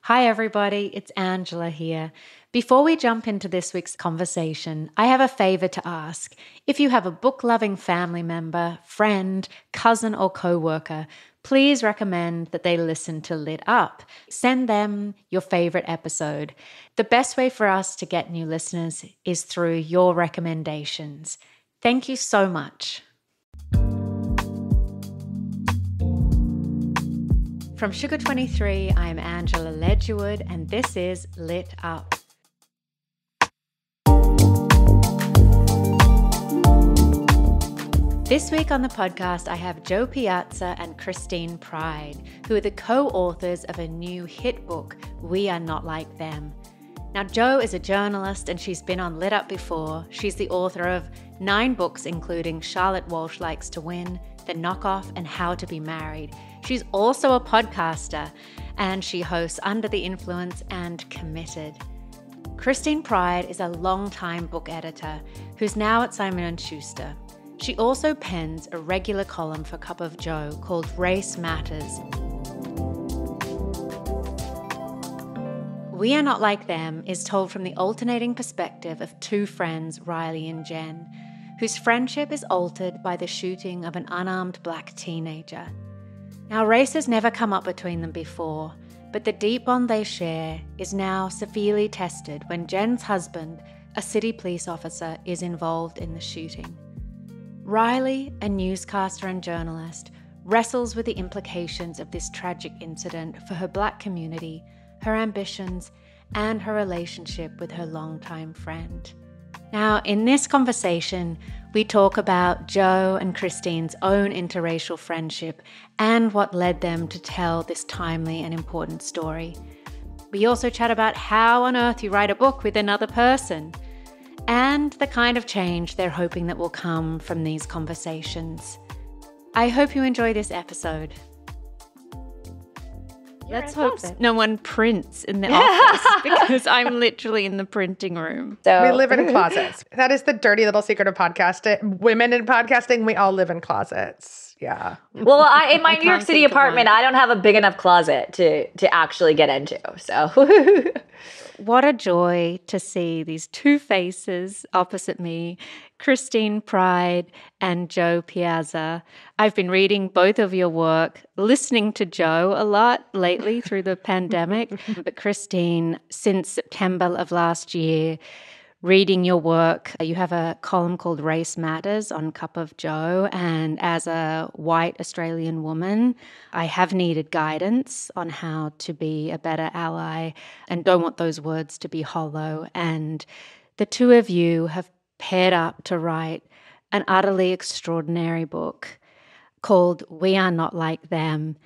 Hi, everybody. It's Angela here. Before we jump into this week's conversation, I have a favor to ask. If you have a book-loving family member, friend, cousin, or co-worker, please recommend that they listen to Lit Up. Send them your favorite episode. The best way for us to get new listeners is through your recommendations. Thank you so much. From Sugar 23, I'm Angela Ledgerwood, and this is Lit Up. This week on the podcast, I have Jo Piazza and Christine Pride, who are the co-authors of a new hit book, We Are Not Like Them. Now, Jo is a journalist and she's been on Lit Up before. She's the author of 9 books, including Charlotte Walsh Likes to Win, The Knockoff, and How to Be Married. She's also a podcaster, and she hosts Under the Influence and Committed. Christine Pride is a longtime book editor who's now at Simon & Schuster. She also pens a regular column for Cup of Jo called Race Matters. We Are Not Like Them is told from the alternating perspective of 2 friends, Riley and Jen, whose friendship is altered by the shooting of an unarmed black teenager. Now, race has never come up between them before, but the deep bond they share is now severely tested when Jen's husband, a city police officer, is involved in the shooting. Riley, a newscaster and journalist, wrestles with the implications of this tragic incident for her black community, her ambitions, and her relationship with her longtime friend. Now, in this conversation, we talk about Jo and Christine's own interracial friendship and what led them to tell this timely and important story. We also chat about how on earth you write a book with another person and the kind of change they're hoping that will come from these conversations. I hope you enjoy this episode. Let's hope that no one prints in the office because I'm literally in the printing room. So we live in closets. That is the dirty little secret of podcasting. Women in podcasting, we all live in closets. Yeah. Well, in my New York City apartment, I don't have a big enough closet to actually get into. So what a joy to see these 2 faces opposite me, Christine Pride and Jo Piazza. I've been reading both of your work, listening to Jo a lot lately through the pandemic, but Christine, since September of last year, reading your work. You have a column called Race Matters on Cup of Jo, and as a white Australian woman, I have needed guidance on how to be a better ally and don't want those words to be hollow. And the 2 of you have paired up to write an utterly extraordinary book called We Are Not Like Them.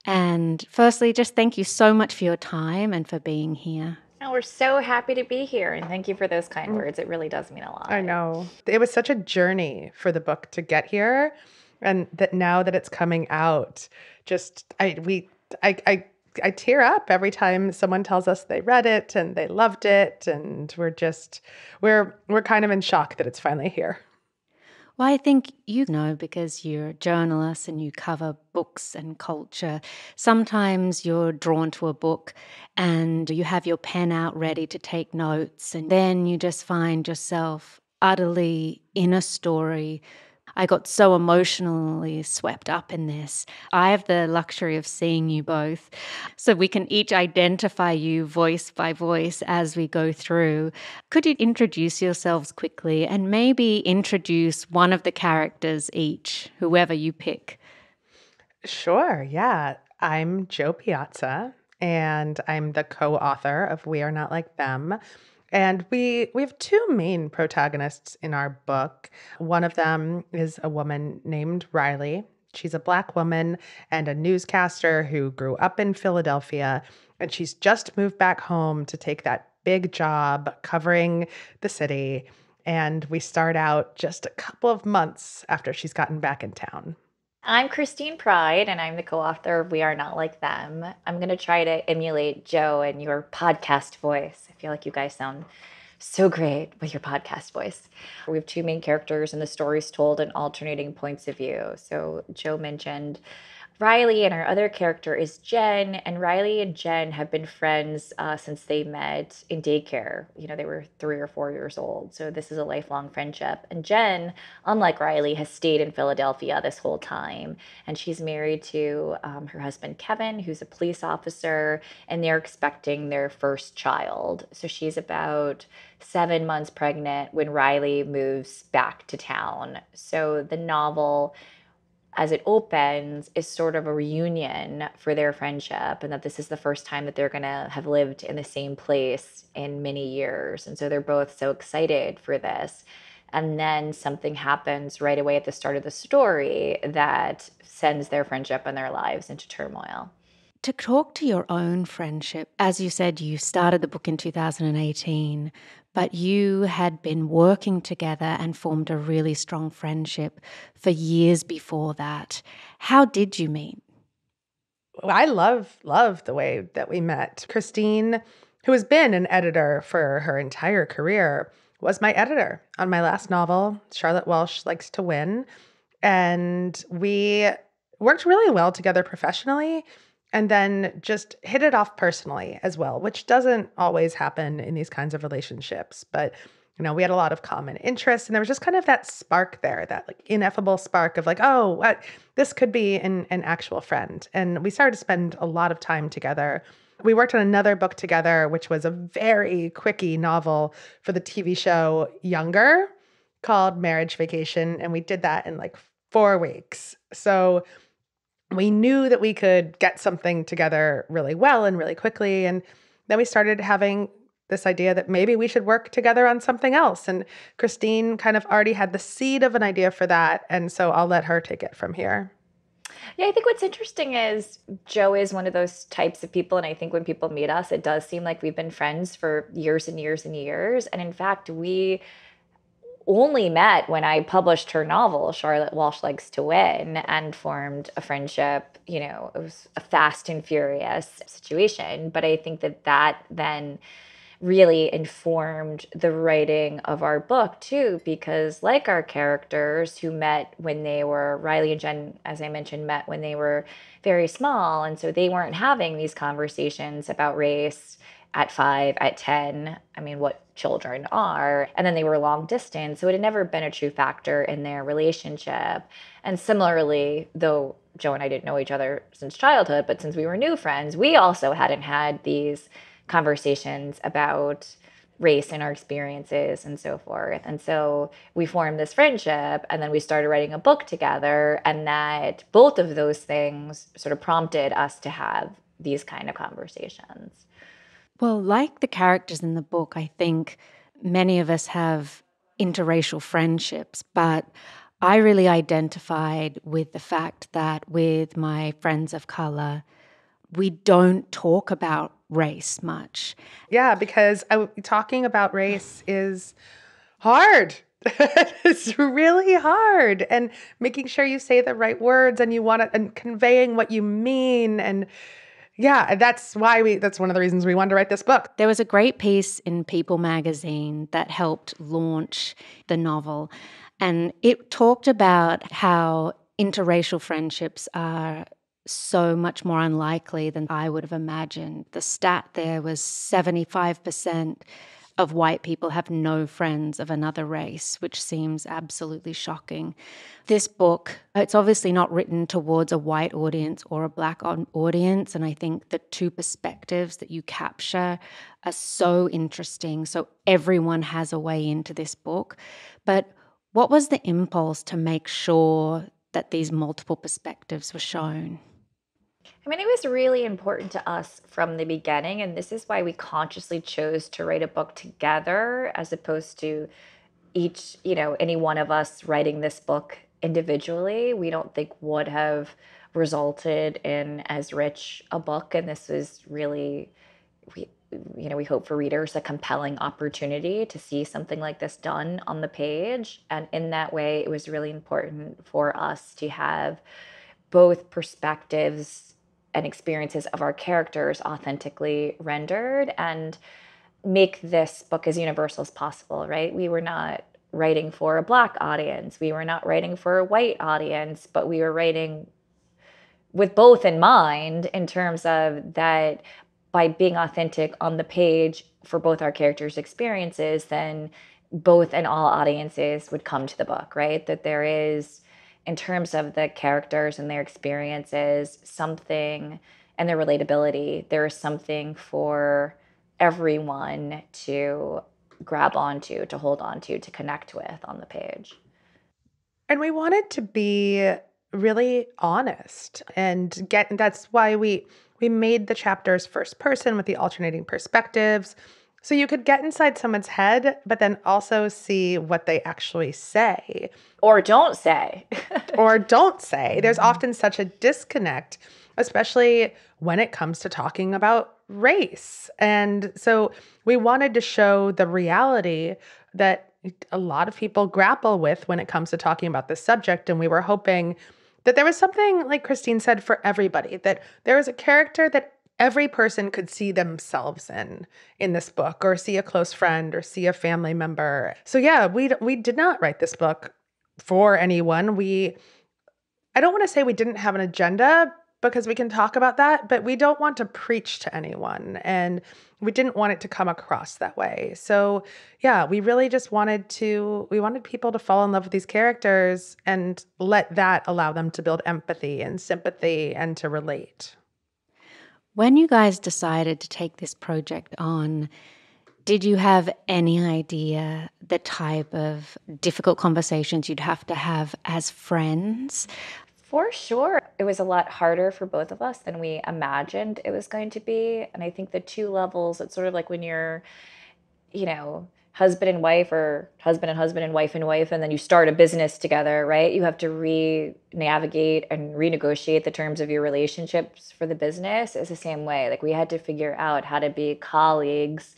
And firstly, just thank you so much for your time and for being here. And we're so happy to be here. And thank you for those kind words. It really does mean a lot. I know. It was such a journey for the book to get here. And that now that it's coming out, I tear up every time someone tells us they read it and they loved it. And we're kind of in shock that it's finally here. Well, I think you know, because you're a journalist and you cover books and culture, sometimes you're drawn to a book and you have your pen out ready to take notes, and then you just find yourself utterly in a story. I got so emotionally swept up in this. I have the luxury of seeing you both, so we can each identify you voice by voice as we go through. Could you introduce yourselves quickly and maybe introduce one of the characters each, whoever you pick? Sure, yeah. I'm Jo Piazza, and I'm the co-author of We Are Not Like Them. And we have 2 main protagonists in our book. One of them is a woman named Riley. She's a Black woman and a newscaster who grew up in Philadelphia, and she's just moved back home to take that big job covering the city. And we start out just a couple of months after she's gotten back in town. I'm Christine Pride, and I'm the co-author of We Are Not Like Them. I'm going to try to emulate Jo and your podcast voice. I feel like you guys sound so great with your podcast voice. We have 2 main characters, and the story's told in alternating points of view. So Jo mentioned Riley and our other character is Jen, and Riley and Jen have been friends since they met in daycare. They were 3 or 4 years old. So this is a lifelong friendship. And Jen, unlike Riley, has stayed in Philadelphia this whole time. And she's married to her husband, Kevin, who's a police officer, and they're expecting their first child. So she's about 7 months pregnant when Riley moves back to town. So the novel, as it opens, is sort of a reunion for their friendship, and that this is the first time that they're going to have lived in the same place in many years. And so they're both so excited for this. And then something happens right away at the start of the story that sends their friendship and their lives into turmoil. To talk to your own friendship, as you said, you started the book in 2018, but you had been working together and formed a really strong friendship for years before that. How did you meet? I love the way that we met. Christine, who has been an editor for her entire career, was my editor on my last novel, Charlotte Walsh Likes to Win. And we worked really well together professionally, and then just hit it off personally as well, which doesn't always happen in these kinds of relationships. But, we had a lot of common interests, and there was just kind of that spark there, that like ineffable spark of like, oh, what this could be an actual friend. And we started to spend a lot of time together. We worked on another book together, which was a very quickie novel for the TV show Younger called Marriage Vacation. And we did that in like 4 weeks. So we knew that we could get something together really well and really quickly. And then we started having this idea that maybe we should work together on something else. And Christine kind of already had the seed of an idea for that. And so I'll let her take it from here. Yeah, I think what's interesting is Joe is one of those types of people. And I think when people meet us, it does seem like we've been friends for years and years and years. And in fact, we only met when I published her novel, Charlotte Walsh Likes to Win, and formed a friendship. It was a fast and furious situation. But I think that then really informed the writing of our book too, because like our characters who met when they were, Riley and Jen, as I mentioned, met when they were very small. And so they weren't having these conversations about race at 5, at 10. I mean, what children are. And then they were long distance. So it had never been a true factor in their relationship. And similarly, though Joe and I didn't know each other since childhood, but since we were new friends, we also hadn't had these conversations about race and our experiences and so forth. And so we formed this friendship, and then we started writing a book together, and that both of those things sort of prompted us to have these kind of conversations. Well, like the characters in the book, I think many of us have interracial friendships, but I really identified with the fact that with my friends of color, we don't talk about race much. Yeah, because talking about race is hard. It's really hard. And making sure you say the right words and you want it, and conveying what you mean. And yeah, that's one of the reasons we wanted to write this book. There was a great piece in People magazine that helped launch the novel. And it talked about how interracial friendships are so much more unlikely than I would have imagined. The stat there was 75% of white people have no friends of another race, which seems absolutely shocking. This book, it's obviously not written towards a white audience or a black audience, and I think the two perspectives that you capture are so interesting. So everyone has a way into this book. But what was the impulse to make sure that these multiple perspectives were shown? I mean, it was really important to us from the beginning, and this is why we consciously chose to write a book together as opposed to any one of us writing this book individually. We don't think would have resulted in as rich a book, and this was really, we hope for readers a compelling opportunity to see something like this done on the page. And in that way, it was really important for us to have both perspectives and experiences of our characters authentically rendered and make this book as universal as possible, right? We were not writing for a black audience. We were not writing for a white audience, but we were writing with both in mind, in terms of that by being authentic on the page for both our characters' experiences, then both and all audiences would come to the book, right? That there is, in terms of the characters and their experiences, something, and their relatability, there is something for everyone to grab onto, to hold onto, to connect with on the page. And we wanted to be really honest and that's why we made the chapters first person with the alternating perspectives. So you could get inside someone's head, but then also see what they actually say. Or don't say. Or don't say. There's often such a disconnect, especially when it comes to talking about race. And so we wanted to show the reality that a lot of people grapple with when it comes to talking about this subject. And we were hoping that there was something, like Christine said, for everybody, that there was a character that every person could see themselves in this book, or see a close friend, or see a family member. So yeah, we did not write this book for anyone. I don't want to say we didn't have an agenda, because we can talk about that, but we don't want to preach to anyone, and we didn't want it to come across that way. So yeah, we really just wanted people to fall in love with these characters and let that allow them to build empathy and sympathy and to relate. When you guys decided to take this project on, did you have any idea the type of difficult conversations you'd have to have as friends? For sure. It was a lot harder for both of us than we imagined it was going to be. And I think the two levels, it's sort of like when you're, husband and wife, or husband and wife, and then you start a business together, right? You have to re-navigate and renegotiate the terms of your relationships for the business. It's the same way. Like, we had to figure out how to be colleagues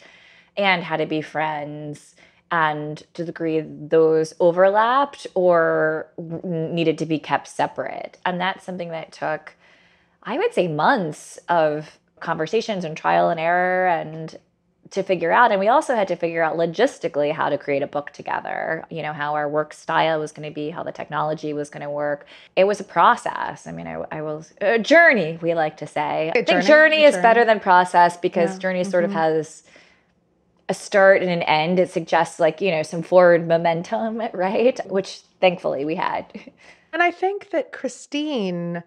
and how to be friends, and to the degree those overlapped or needed to be kept separate. And that's something that took, I would say, months of conversations and trial and error and to figure out. And we also had to figure out logistically how to create a book together, how our work style was going to be, how the technology was going to work. It was a process. I mean, I will, a journey, we like to say. I think journey is better than process, because journey sort of has a start and an end. It suggests some forward momentum, right? Which thankfully we had. And I think that Christine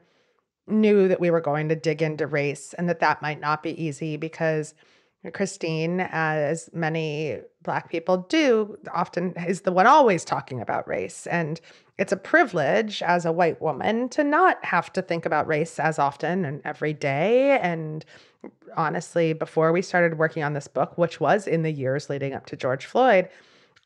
knew that we were going to dig into race, and that might not be easy, because Christine, as many Black people do, often is the one always talking about race. And it's a privilege as a white woman to not have to think about race as often and every day. And honestly, before we started working on this book, which was in the years leading up to George Floyd,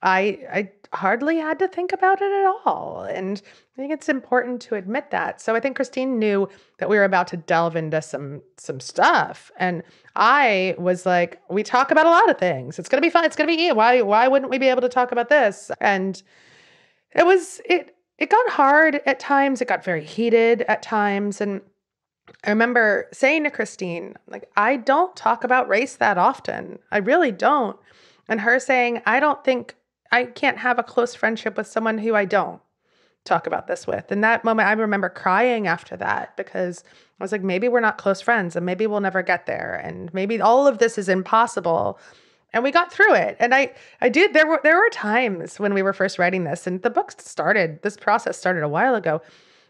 I hardly had to think about it at all. And I think it's important to admit that. So I think Christine knew that we were about to delve into some stuff. And I was like, we talk about a lot of things. It's going to be fun. It's going to be, why wouldn't we be able to talk about this? And it got hard at times. It got very heated at times. And I remember saying to Christine, like, I don't talk about race that often. I really don't. And her saying, I can't have a close friendship with someone who I don't talk about this with. In that moment, I remember crying after that, because I was like, maybe we're not close friends, and maybe we'll never get there. And maybe all of this is impossible. And we got through it. And I did, there were times when we were first writing this, and this process started a while ago,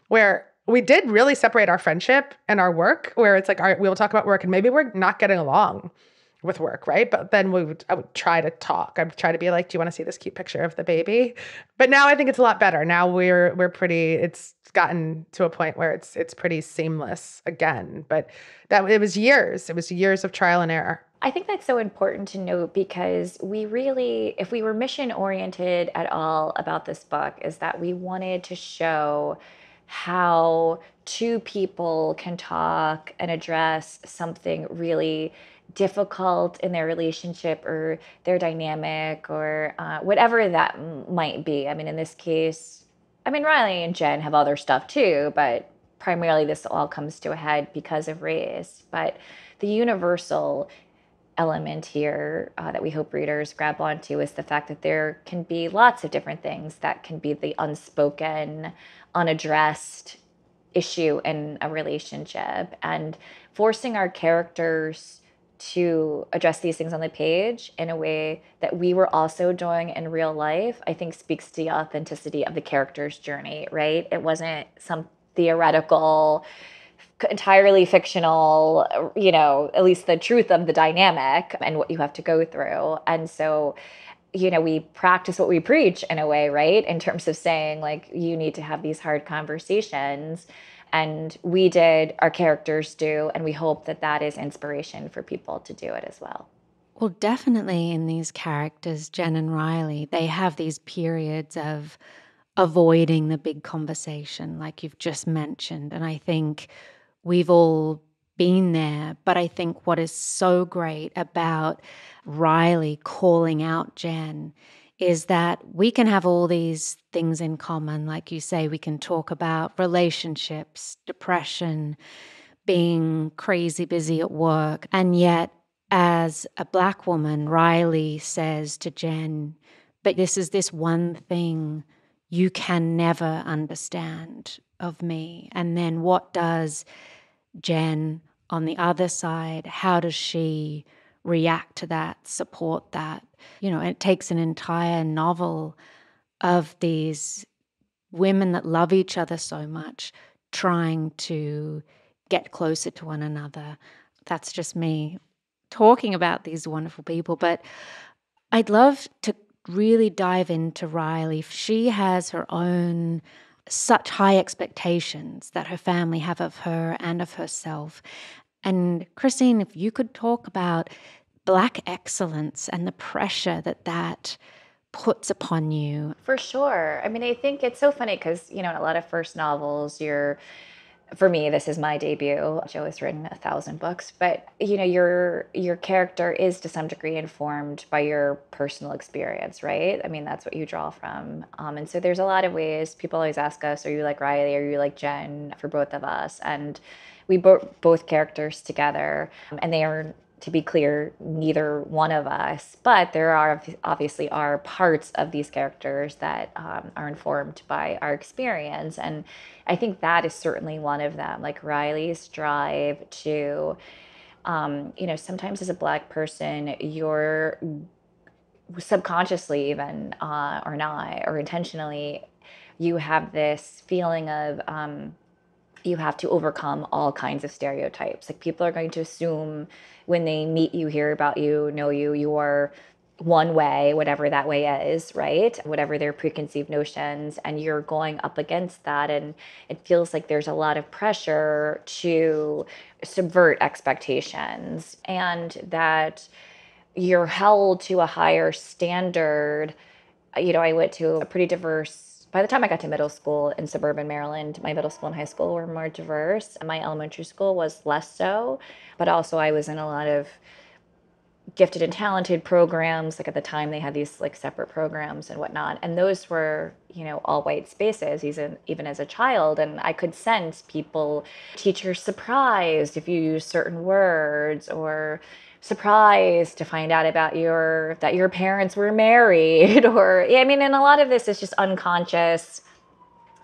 where we did really separate our friendship and our work, where it's like, all right, we'll talk about work, and maybe we're not getting along with work, right? But then I would try to talk. I would try to be like, do you want to see this cute picture of the baby? But now I think it's a lot better. Now it's gotten to a point where it's pretty seamless again. But it was years of trial and error. I think that's so important to note, because if we were mission oriented at all about this book, is that we wanted to show how two people can talk and address something really difficult in their relationship or their dynamic, or whatever that might be. I mean, in this case, Riley and Jen have other stuff too, but primarily this all comes to a head because of race. But the universal element here that we hope readers grab onto is the fact that there can be lots of different things that can be the unspoken, unaddressed issue in a relationship, and forcing our characters to address these things on the page in a way that we were also doing in real life, I think speaks to the authenticity of the character's journey, right? It wasn't some theoretical, entirely fictional, at least the truth of the dynamic and what you have to go through. And so, we practice what we preach in a way, right? In terms of saying, like, you need to have these hard conversations. And we did, our characters do, and we hope that that is inspiration for people to do it as well. Well, definitely in these characters, Jen and Riley, they have these periods of avoiding the big conversation, like you've just mentioned. And I think we've all been there. But I think what is so great about Riley calling out Jen is that we can have all these things in common. Like you say, we can talk about relationships, depression, being crazy busy at work. And yet, as a Black woman, Riley says to Jen, but this is this one thing you can never understand of me. And then what does Jen on the other side, how does she react to that, support that? It takes an entire novel of these women that love each other so much trying to get closer to one another. That's just me talking about these wonderful people. But I'd love to really dive into Riley. She has her own such high expectations that her family have of her and of herself. And Christine, if you could talk about Black excellence and the pressure that puts upon you. For sure. I mean, I think it's so funny because, in a lot of first novels, for me, this is my debut. Jo has written 1,000 books, but your character is to some degree informed by your personal experience, right? I mean, that's what you draw from. And so there's a lot of ways. People always ask us, are you like Riley? Are you like Jen? For both of us. And we both characters together, and they are, to be clear, neither one of us, but there are obviously are parts of these characters that are informed by our experience. And I think that is certainly one of them, like Riley's drive to, sometimes as a Black person, you're subconsciously even, or not, or intentionally, you have this feeling of, you have to overcome all kinds of stereotypes. Like, people are going to assume when they meet you, hear about you, know you, you are one way, whatever that way is, right? Whatever their preconceived notions, and you're going up against that. And it feels like there's a lot of pressure to subvert expectations, and that you're held to a higher standard. I went to a pretty diverse, by the time I got to middle school in suburban Maryland, my middle school and high school were more diverse. My elementary school was less so, but also I was in a lot of gifted and talented programs. Like, at the time they had these like separate programs and whatnot. And those were, all white spaces, even as a child. And I could sense people, teachers surprised if you use certain words, or surprised to find out about that your parents were married. Or, I mean, and a lot of this is just unconscious.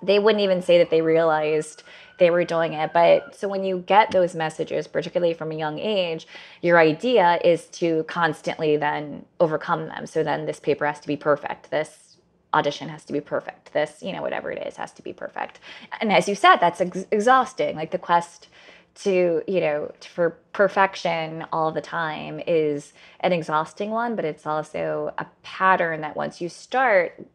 They wouldn't even say that they realized they were doing it. But so when you get those messages, particularly from a young age, your idea is to constantly then overcome them. So then this paper has to be perfect. This audition has to be perfect. This, whatever it is, has to be perfect. And as you said, that's exhausting. Like, the quest for perfection all the time is an exhausting one, but it's also a pattern that once you start,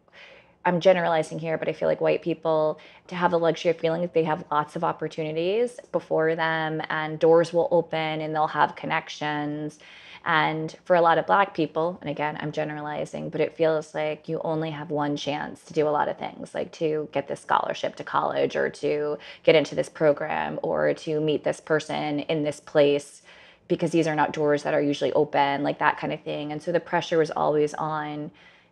I'm generalizing here, but I feel like white people, to have the luxury of feeling that they have lots of opportunities before them, and doors will open and they'll have connections. And for a lot of Black people, and again, I'm generalizing, but it feels like you only have one chance to do a lot of things, like to get this scholarship to college, or to get into this program, or to meet this person in this place, because these are not doors that are usually open, like that kind of thing. And so the pressure was always on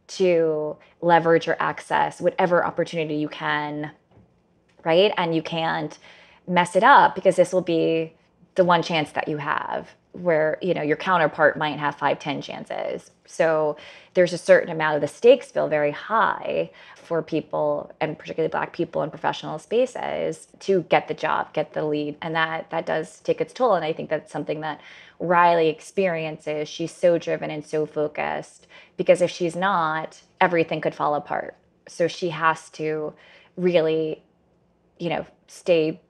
to leverage or access whatever opportunity you can, right? And you can't mess it up, because this will be the one chance that you have. where, you know, your counterpart might have 5, 10 chances. So there's a certain amount of the stakes feel very high for people, and particularly Black people in professional spaces, to get the job, get the lead. And that does take its toll. And I think that's something that Riley experiences. She's so driven and so focused, because if she's not, everything could fall apart. So she has to really, you know, stay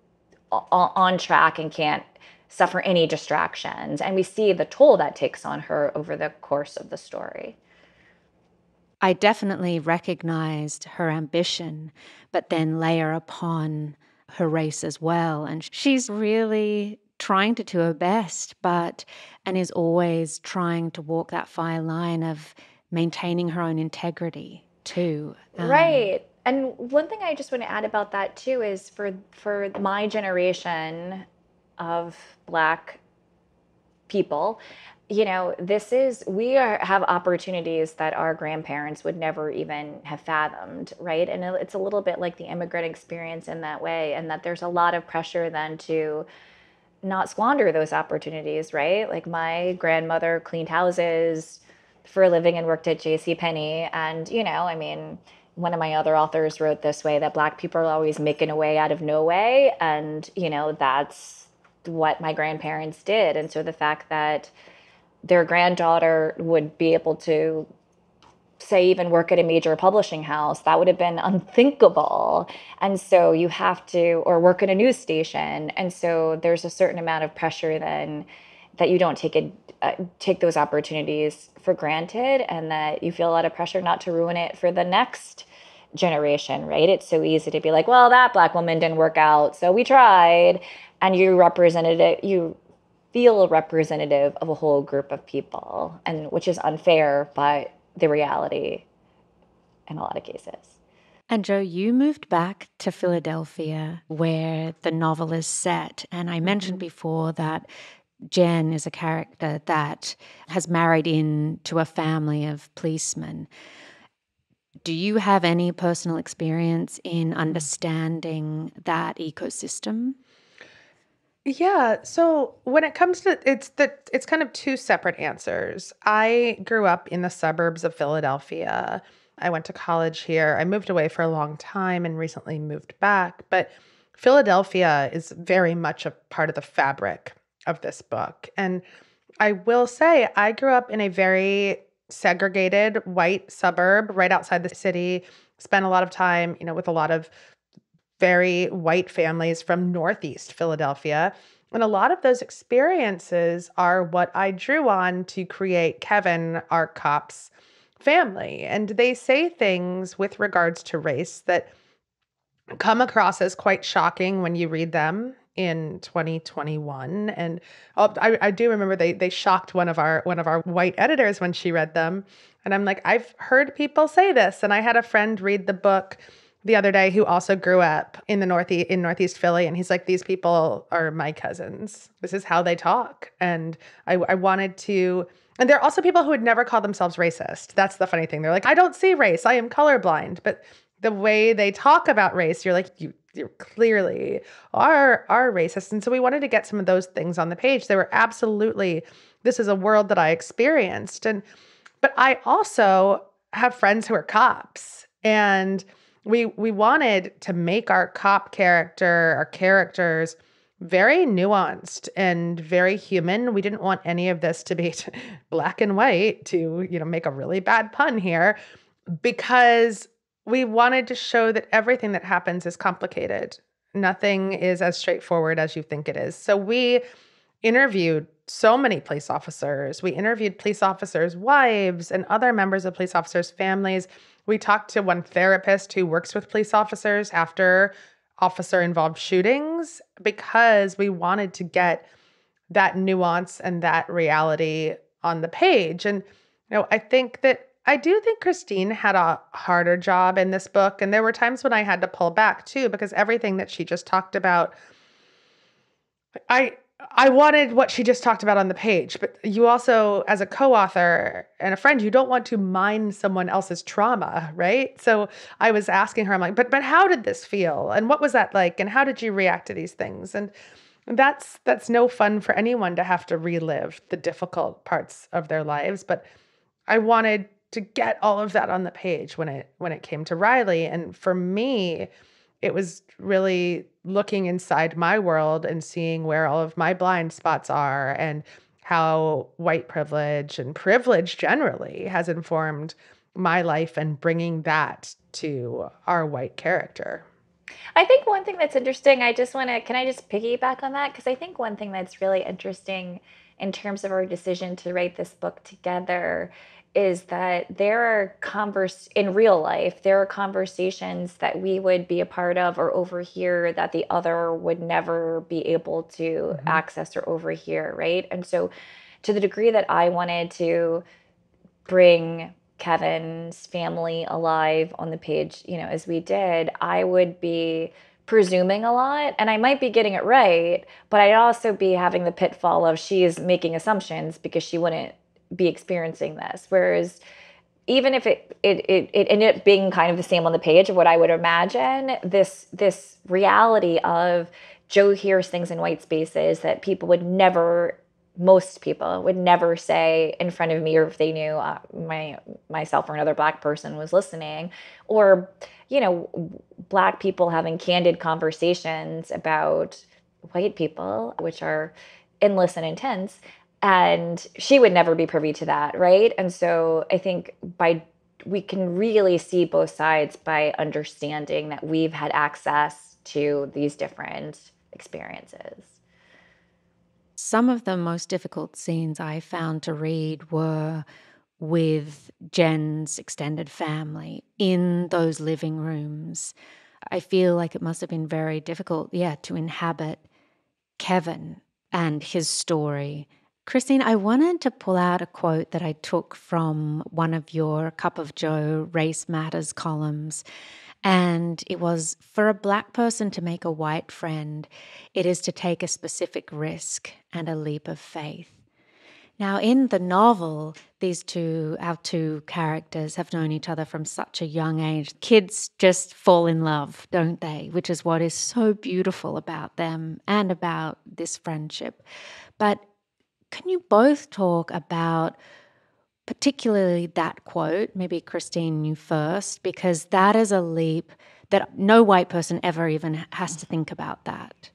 on track and can't suffer any distractions. And we see the toll that takes on her over the course of the story. I definitely recognized her ambition, but then layer upon her race as well. And she's really trying to do her best, and is always trying to walk that fine line of maintaining her own integrity too. Right. And one thing I just want to add about that too is for my generation of Black people, you know, have opportunities that our grandparents would never even have fathomed, right? And it's a little bit like the immigrant experience in that way, and that there's a lot of pressure then to not squander those opportunities, right? Like my grandmother cleaned houses for a living and worked at JCPenney. And, you know, I mean, one of my other authors wrote this way, that Black people are always making a way out of no way. And, you know, that's what my grandparents did. And so the fact that their granddaughter would be able to, say, even work at a major publishing house, that would have been unthinkable. And so you have to, or work at a news station. And so there's a certain amount of pressure then that you don't take those opportunities for granted, and that you feel a lot of pressure not to ruin it for the next generation, right? It's so easy to be like, well, that Black woman didn't work out, so we tried. And you feel representative of a whole group of people, and which is unfair, but the reality in a lot of cases. And Jo, you moved back to Philadelphia where the novel is set. And I mentioned before that Jen is a character that has married into a family of policemen. Do you have any personal experience in understanding that ecosystem? Yeah, so when it comes to it's kind of two separate answers. I grew up in the suburbs of Philadelphia. I went to college here. I moved away for a long time and recently moved back, but Philadelphia is very much a part of the fabric of this book. And I will say I grew up in a very segregated white suburb right outside the city, spent a lot of time, with a lot of very white families from Northeast Philadelphia. And a lot of those experiences are what I drew on to create Kevin, our cop's family. And they say things with regards to race that come across as quite shocking when you read them in 2021. And I do remember they shocked one of our white editors when she read them. And I'm like, I've heard people say this. And I had a friend read the book the other day who also grew up in Northeast Philly. And he's like, these people are my cousins. This is how they talk. And I wanted to, and there are also people who would never call themselves racist. That's the funny thing. They're like, I don't see race. I am colorblind. But the way they talk about race, you're like, you clearly are racist. And so we wanted to get some of those things on the page. They were absolutely, this is a world that I experienced. But I also have friends who are cops, and we wanted to make our cop characters very nuanced and very human. We didn't want any of this to be black and white, to, make a really bad pun here, because we wanted to show that everything that happens is complicated. Nothing is as straightforward as you think it is. So we interviewed so many police officers. We interviewed police officers' wives and other members of police officers' families. We talked to one therapist who works with police officers after officer-involved shootings, because we wanted to get that nuance and that reality on the page. And I do think Christine had a harder job in this book. And there were times when I had to pull back too, because everything that she just talked about, I wanted what she just talked about on the page. But you also, as a co-author and a friend, you don't want to mine someone else's trauma, right? So I was asking her, I'm like, but how did this feel? And what was that like? And how did you react to these things? And That's no fun for anyone to have to relive the difficult parts of their lives, but I wanted to get all of that on the page when it came to Riley. And for me, it was really looking inside my world and seeing where all of my blind spots are and how white privilege and privilege generally has informed my life and bringing that to our white character. I think one thing that's interesting, can I just piggyback on that? Because I think one thing that's really interesting in terms of our decision to write this book together is that in real life, there are conversations that we would be a part of or overhear that the other would never be able to access or overhear, right? And so to the degree that I wanted to bring Kevin's family alive on the page, as we did, I would be presuming a lot and I might be getting it right, but I'd also be having the pitfall of she's making assumptions because she wouldn't be experiencing this. Whereas even if it ended up being kind of the same on the page of what I would imagine, this reality of Joe hears things in white spaces that most people would never say in front of me, or if they knew myself or another Black person was listening, or Black people having candid conversations about white people, which are endless and intense, and she would never be privy to that, right? And so I think we can really see both sides by understanding that we've had access to these different experiences. Some of the most difficult scenes I found to read were with Jen's extended family in those living rooms. I feel like it must have been very difficult, to inhabit Kevin and his story. Christine, I wanted to pull out a quote that I took from one of your Cup of Joe Race Matters columns. And it was, for a Black person to make a white friend, it is to take a specific risk and a leap of faith. Now, in the novel, our two characters have known each other from such a young age. Kids just fall in love, don't they? Which is what is so beautiful about them and about this friendship. But can you both talk about particularly that quote, maybe Christine, you first, because that is a leap that no white person ever even has to think about that.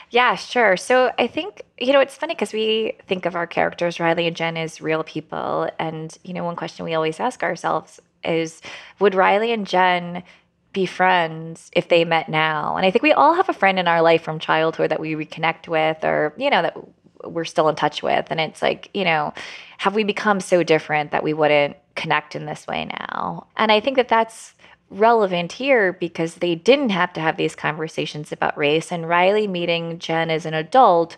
Yeah, sure. So I think, it's funny because we think of our characters, Riley and Jen, as real people. And, one question we always ask ourselves is, would Riley and Jen be friends if they met now? And I think we all have a friend in our life from childhood that we reconnect with, or, that we're still in touch with. And it's like, have we become so different that we wouldn't connect in this way now? And I think that that's relevant here because they didn't have to have these conversations about race. And Riley meeting Jen as an adult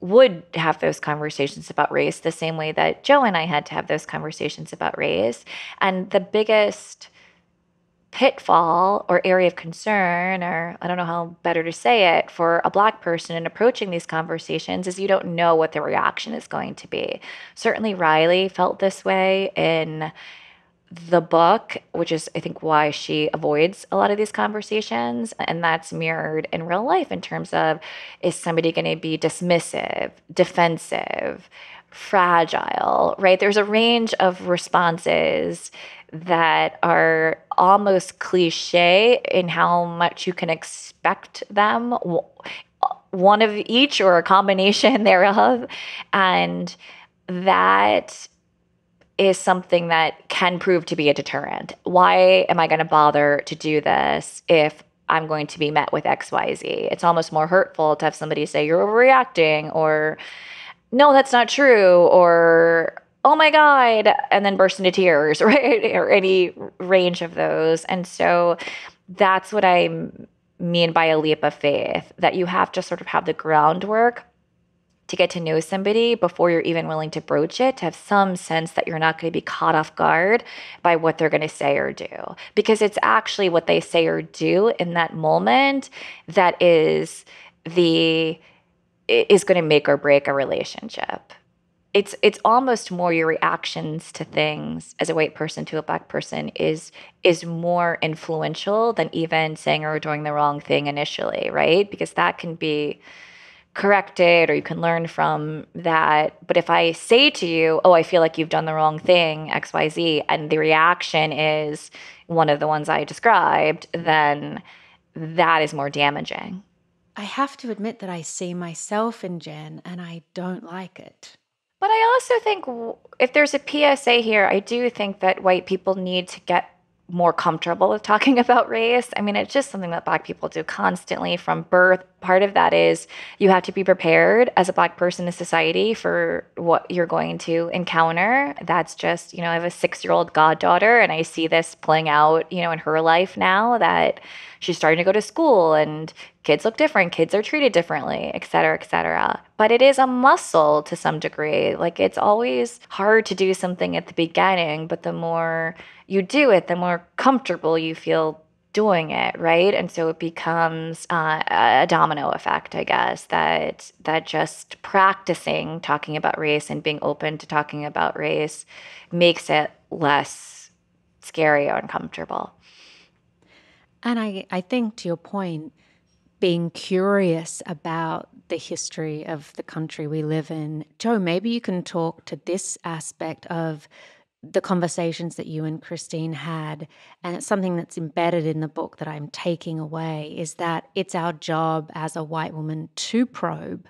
would have those conversations about race the same way that Joe and I had to have those conversations about race. And the biggest pitfall or area of concern, or I don't know how better to say it, for a Black person in approaching these conversations is you don't know what the reaction is going to be. Certainly Riley felt this way in the book, which is, I think, why she avoids a lot of these conversations. And that's mirrored in real life in terms of, is somebody going to be dismissive, defensive, fragile, right? There's a range of responses that are almost cliche in how much you can expect them, one of each or a combination thereof. And that is something that can prove to be a deterrent. Why am I going to bother to do this if I'm going to be met with XYZ? It's almost more hurtful to have somebody say you're overreacting, or no, that's not true, or oh my God, and then burst into tears, right? Or any range of those. And so that's what I mean by a leap of faith, that you have to sort of have the groundwork to get to know somebody before you're even willing to broach it, to have some sense that you're not going to be caught off guard by what they're going to say or do. Because it's actually what they say or do in that moment that is going to make or break a relationship. It's almost more your reactions to things as a white person to a Black person is more influential than even saying or doing the wrong thing initially, right? Because that can be correct it or you can learn from that. But if I say to you, oh, I feel like you've done the wrong thing, XYZ, and the reaction is one of the ones I described, then that is more damaging. I have to admit that I see myself in Jen and I don't like it. But I also think if there's a PSA here, I do think that white people need to get more comfortable with talking about race. I mean, it's just something that Black people do constantly from birth. Part of that is you have to be prepared as a Black person in society for what you're going to encounter. That's just, I have a 6-year-old goddaughter, and I see this playing out, in her life now that she's starting to go to school and kids look different, kids are treated differently, et cetera, et cetera. But it is a muscle to some degree. Like, it's always hard to do something at the beginning, but the more you do it, the more comfortable you feel doing it, right? And so it becomes a domino effect, I guess, that just practicing talking about race and being open to talking about race makes it less scary or uncomfortable. And I think, to your point, being curious about the history of the country we live in. Joe, maybe you can talk to this aspect of the conversations that you and Christine had, and it's something that's embedded in the book that I'm taking away, is that it's our job as a white woman to probe,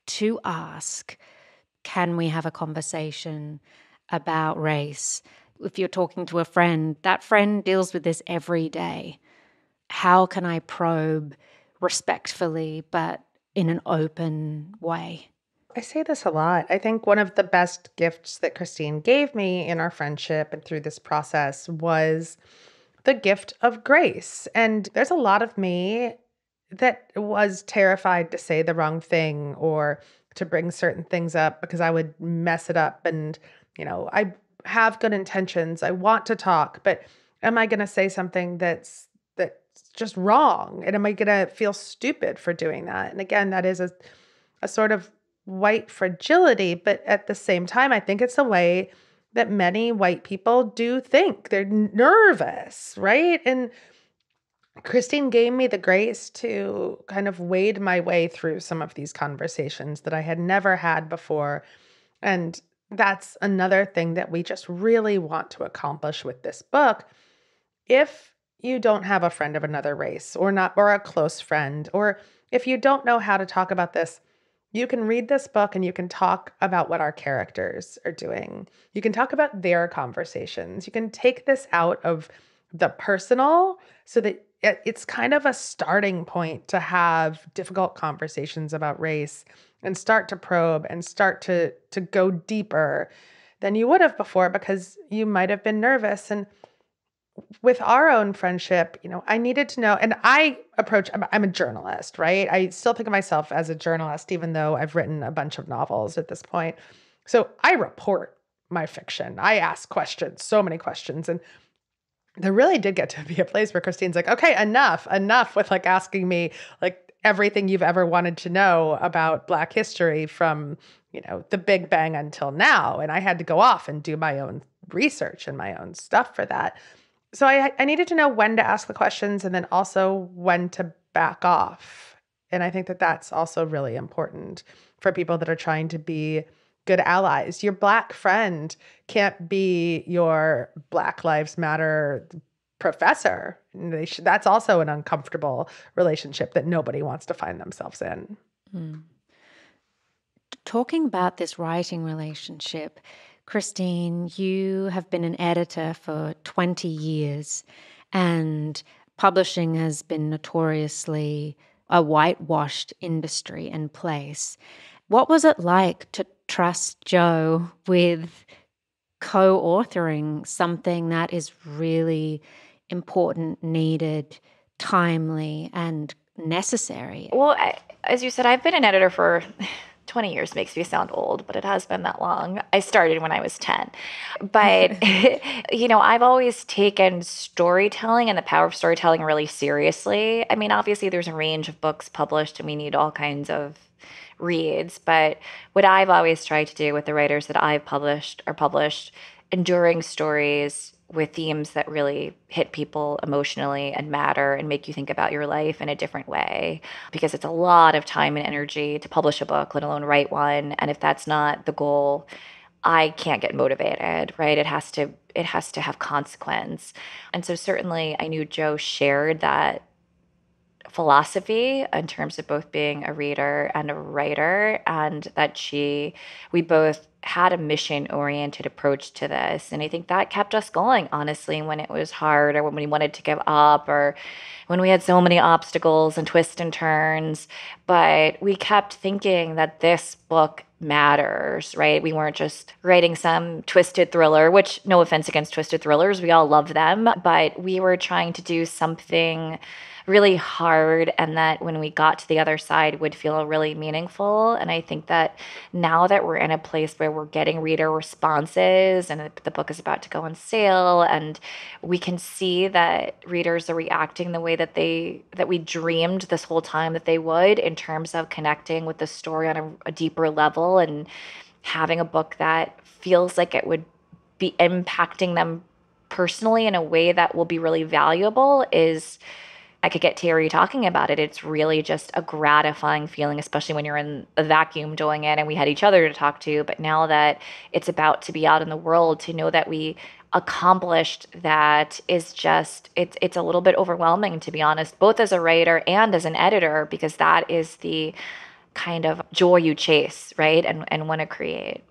to ask, can we have a conversation about race? If you're talking to a friend, that friend deals with this every day. How can I probe respectfully, but in an open way? I say this a lot. I think one of the best gifts that Christine gave me in our friendship and through this process was the gift of grace. And there's a lot of me that was terrified to say the wrong thing or to bring certain things up because I would mess it up. And, I have good intentions. I want to talk, but am I going to say something that's just wrong? And am I going to feel stupid for doing that? And again, that is a sort of white fragility, but at the same time, I think it's the way that many white people do think. They're nervous, right? And Christine gave me the grace to kind of wade my way through some of these conversations that I had never had before. And that's another thing that we just really want to accomplish with this book. If you don't have a friend of another race or a close friend, or if you don't know how to talk about this, you can read this book and you can talk about what our characters are doing. You can talk about their conversations. You can take this out of the personal so that it's kind of a starting point to have difficult conversations about race and start to probe and start to go deeper than you would have before because you might have been nervous. And with our own friendship, I needed to know, and I'm a journalist, right? I still think of myself as a journalist, even though I've written a bunch of novels at this point. So I report my fiction. I ask questions, so many questions. And there really did get to be a place where Christine's like, okay, enough with asking me everything you've ever wanted to know about Black history from, the Big Bang until now. And I had to go off and do my own research and my own stuff for that. So I needed to know when to ask the questions and then also when to back off. And I think that that's also really important for people that are trying to be good allies. Your Black friend can't be your Black Lives Matter professor. That's also an uncomfortable relationship that nobody wants to find themselves in. Talking about this writing relationship, Christine, you have been an editor for 20 years, and publishing has been notoriously a whitewashed industry and place. What was it like to trust Joe with co-authoring something that is really important, needed, timely, and necessary? Well, as you said, I've been an editor for 20 years. Makes me sound old, but it has been that long. I started when I was 10. But, I've always taken storytelling and the power of storytelling really seriously. I mean, obviously there's a range of books published and we need all kinds of reads. But what I've always tried to do with the writers that I've published enduring stories with themes that really hit people emotionally and matter and make you think about your life in a different way, because it's a lot of time and energy to publish a book, let alone write one. And if that's not the goal, I can't get motivated, right? It has to have consequence. And so certainly I knew Joe shared that philosophy in terms of both being a reader and a writer, and that we both had a mission oriented approach to this. And I think that kept us going, honestly, when it was hard or when we wanted to give up or when we had so many obstacles and twists and turns. But we kept thinking that this book matters, right? We weren't just writing some twisted thriller, which, no offense against twisted thrillers, we all love them, but we were trying to do something really hard, and that when we got to the other side would feel really meaningful. And I think that now that we're in a place where we're getting reader responses and the book is about to go on sale, and we can see that readers are reacting the way that we dreamed this whole time that they would, in terms of connecting with the story on a deeper level and having a book that feels like it would be impacting them personally in a way that will be really valuable, is, I could get teary talking about it. It's really just a gratifying feeling, especially when you're in a vacuum doing it and we had each other to talk to. But now that it's about to be out in the world, to know that we accomplished that is just, it's a little bit overwhelming, to be honest, both as a writer and as an editor, because that is the kind of joy you chase, right? And want to create.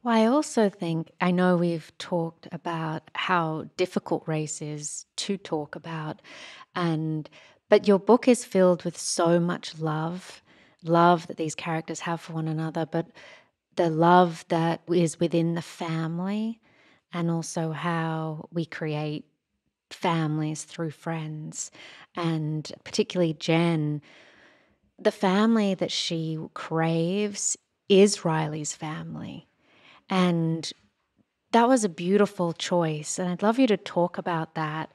Well, I also think, I know we've talked about how difficult race is to talk about, but your book is filled with so much love that these characters have for one another, but the love that is within the family, and also how we create families through friends. And particularly Jen, the family that she craves is Riley's family. And that was a beautiful choice. And I'd love you to talk about that.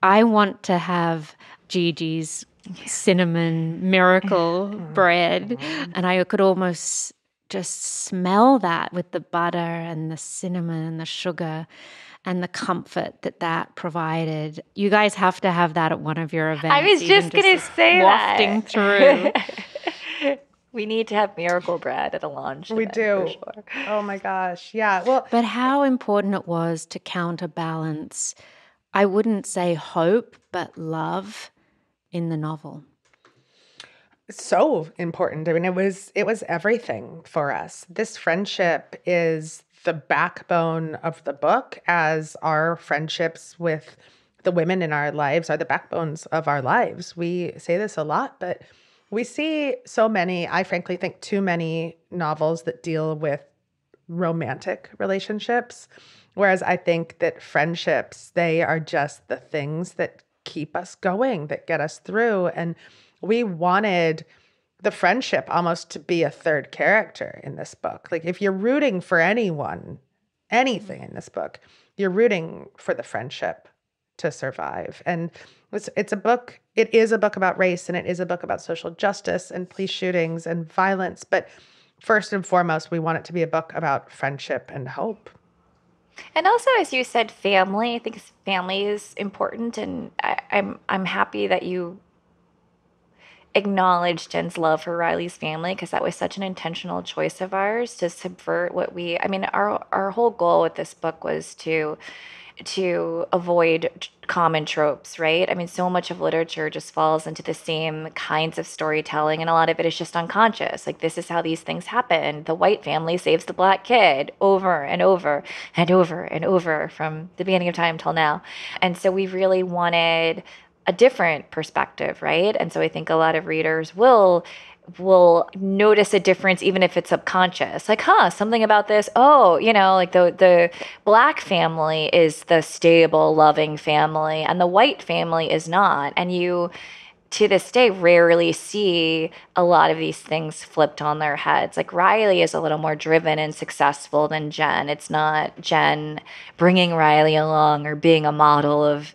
I want to have Gigi's cinnamon miracle bread. And I could almost just smell that with the butter and the cinnamon and the sugar and the comfort that provided. You guys have to have that at one of your events. I was just going to say wafting that. through. We need to have miracle bread at a launch. We do. For sure. Oh my gosh. Yeah. Well, but how important it was to counterbalance, I wouldn't say hope, but love in the novel. So important. I mean, it was everything for us. This friendship is the backbone of the book, as our friendships with the women in our lives are the backbones of our lives. We say this a lot, but we see so many, I frankly think too many novels that deal with romantic relationships, whereas I think that friendships, they are just the things that keep us going, that get us through. And we wanted the friendship almost to be a third character in this book. Like, if you're rooting for anything in this book, you're rooting for the friendship to survive. And it's a book, it is a book about race, and it is a book about social justice and police shootings and violence. But first and foremost, we want it to be a book about friendship and hope. And also, as you said, family. I think family is important, and I'm happy that you acknowledged Jen's love for Riley's family, because that was such an intentional choice of ours to subvert our whole goal with this book was to avoid common tropes, right? I mean, so much of literature just falls into the same kinds of storytelling, and a lot of it is just unconscious. Like, this is how these things happen. The white family saves the black kid over and over and over and over from the beginning of time till now. And so we really wanted a different perspective, right? And so I think a lot of readers will notice a difference, even if it's subconscious. Like, something about this. Oh, like the black family is the stable, loving family, and the white family is not. And you, to this day, rarely see a lot of these things flipped on their heads. Like, Riley is a little more driven and successful than Jen. It's not Jen bringing Riley along or being a model of,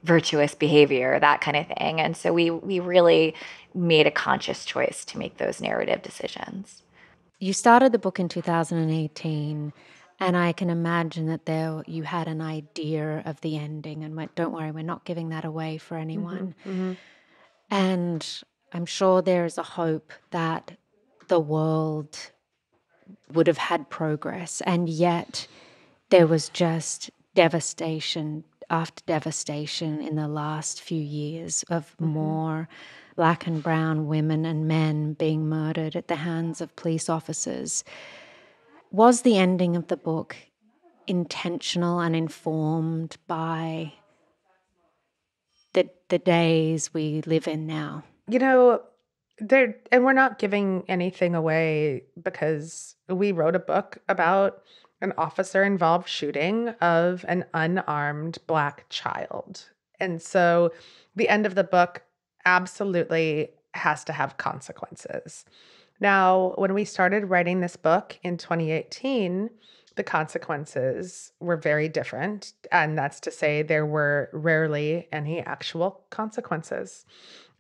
virtuous behavior, that kind of thing. And so we really made a conscious choice to make those narrative decisions. You started the book in 2018, And I can imagine that there you had an idea of the ending and went, don't worry, we're not giving that away for anyone. And I'm sure there is a hope that the world would have had progress. And yet there was just devastation after devastation in the last few years of more Black and brown women and men being murdered at the hands of police officers. Was the ending of the book intentional and informed by the days we live in now? You know, and we're not giving anything away because we wrote a book about an officer involved shooting of an unarmed Black child. And so the end of the book absolutely has to have consequences. Now, when we started writing this book in 2018, the consequences were very different. And that's to say, there were rarely any actual consequences.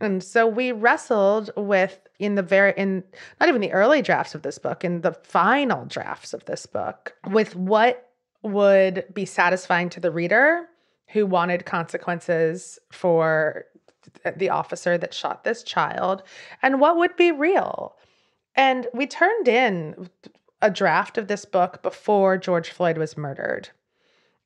And so we wrestled with in not even the early drafts of this book, in the final drafts of this book, with what would be satisfying to the reader who wanted consequences for the officer that shot this child, and what would be real. And we turned in a draft of this book before George Floyd was murdered.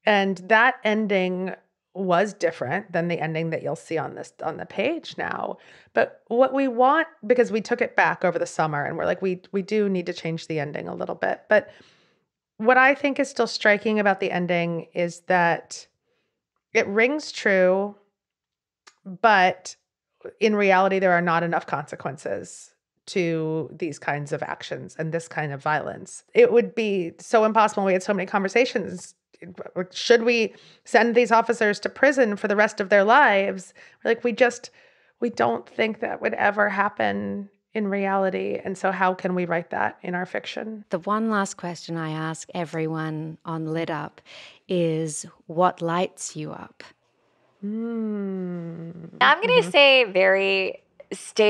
And that ending was different than the ending that you'll see on the page now. But what we want, because we took it back over the summer and we're like, we do need to change the ending a little bit. But what I think is still striking about the ending is that it rings true, but in reality, there are not enough consequences to these kinds of actions and this kind of violence. It would be so impossible. We had so many conversations. Should we send these officers to prison for the rest of their lives? Like, we don't think that would ever happen in reality. And so how can we write that in our fiction? The one last question I ask everyone on Lit Up is, what lights you up? I'm going to stay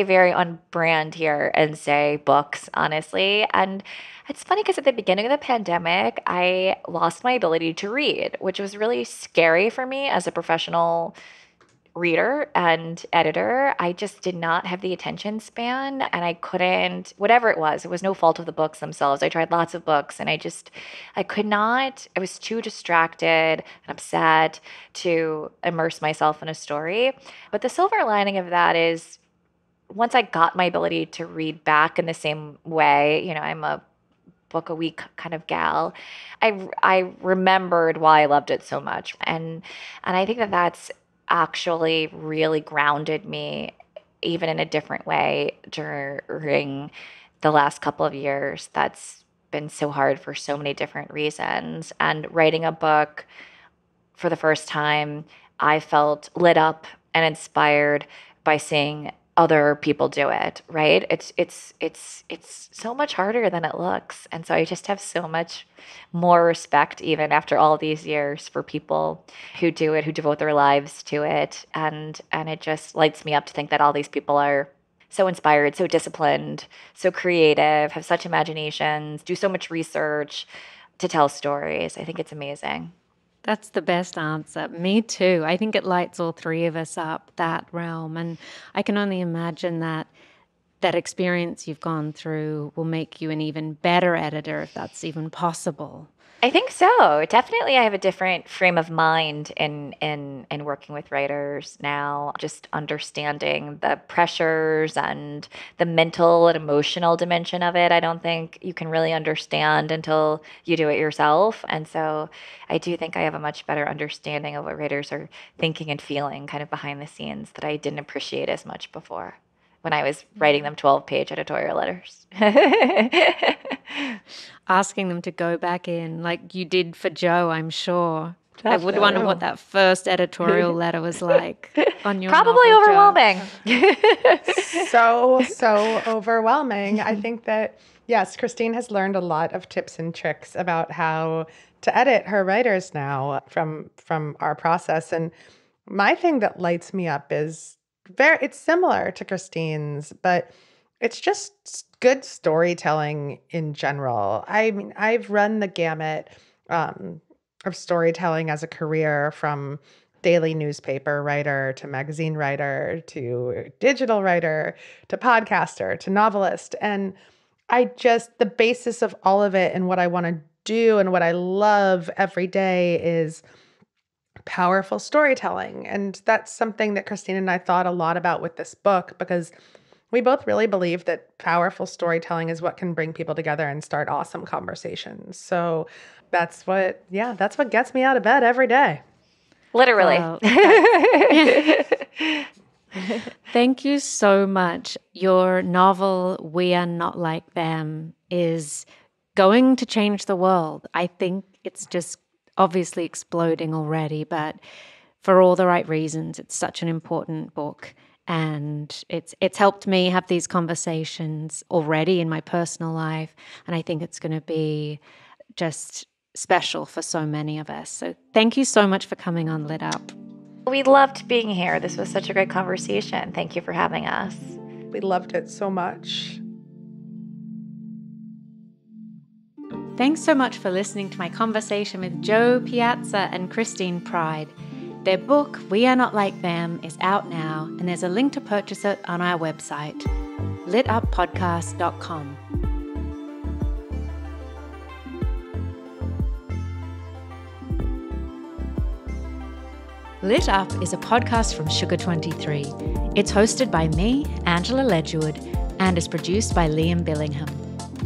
very on brand here and say books, honestly. And it's funny because at the beginning of the pandemic, I lost my ability to read, which was really scary for me as a professional reader and editor. I just did not have the attention span, and I couldn't, whatever it was no fault of the books themselves. I tried lots of books and I could not, I was too distracted and upset to immerse myself in a story. But the silver lining of that is, once I got my ability to read back in the same way, I'm a book a week kind of gal, I remembered why I loved it so much. And I think that that's actually really grounded me even in a different way during the last couple of years. That's been so hard for so many different reasons. And writing a book for the first time, I felt lit up and inspired by seeing other people do it, right? It's so much harder than it looks. And so I just have so much more respect, even after all these years, for people who do it, who devote their lives to it. And it just lights me up to think that all these people are so inspired, so disciplined, so creative, have such imaginations, do so much research to tell stories. I think it's amazing. That's the best answer. Me too. I think it lights all three of us up, that realm. And I can only imagine that experience you've gone through will make you an even better editor, if that's even possible. I think so. Definitely, I have a different frame of mind in working with writers now, just understanding the pressures and the mental and emotional dimension of it. I don't think you can really understand until you do it yourself. And so I do think I have a much better understanding of what writers are thinking and feeling kind of behind the scenes that I didn't appreciate as much before when I was writing them 12-page editorial letters. Asking them to go back in like you did for Joe, I'm sure. Definitely. I would wonder what that first editorial letter was like on your Probably novel, overwhelming. So overwhelming. I think that, yes, Christine has learned a lot of tips and tricks about how to edit her writers now from our process. And my thing that lights me up is it's similar to Christine's, but it's just good storytelling in general. I mean, I've run the gamut of storytelling as a career, from daily newspaper writer to magazine writer to digital writer to podcaster to novelist. And the basis of all of it and what I want to do and what I love every day is powerful storytelling. And that's something that Christine and I thought a lot about with this book, because we both really believe that powerful storytelling is what can bring people together and start awesome conversations. So that's what gets me out of bed every day. Literally. Thank you so much. Your novel, We Are Not Like Them, is going to change the world. I think it's just obviously exploding already, but for all the right reasons. It's such an important book, and it's helped me have these conversations already in my personal life, and I think it's going to be just special for so many of us. So thank you so much for coming on Lit Up. We loved being here. This was such a great conversation. Thank you for having us. We loved it so much. Thanks so much for listening to my conversation with Jo Piazza and Christine Pride. Their book, We Are Not Like Them, is out now, and there's a link to purchase it on our website, lituppodcast.com. Lit Up is a podcast from Sugar 23. It's hosted by me, Angela Ledgewood, and is produced by Liam Billingham.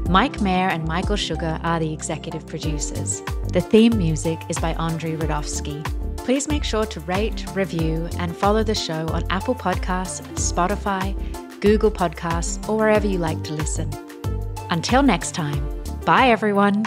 Mike Mayer and Michael Sugar are the executive producers. The theme music is by Andrei Rudovsky. Please make sure to rate, review, and follow the show on Apple Podcasts, Spotify, Google Podcasts, or wherever you like to listen. Until next time, bye everyone.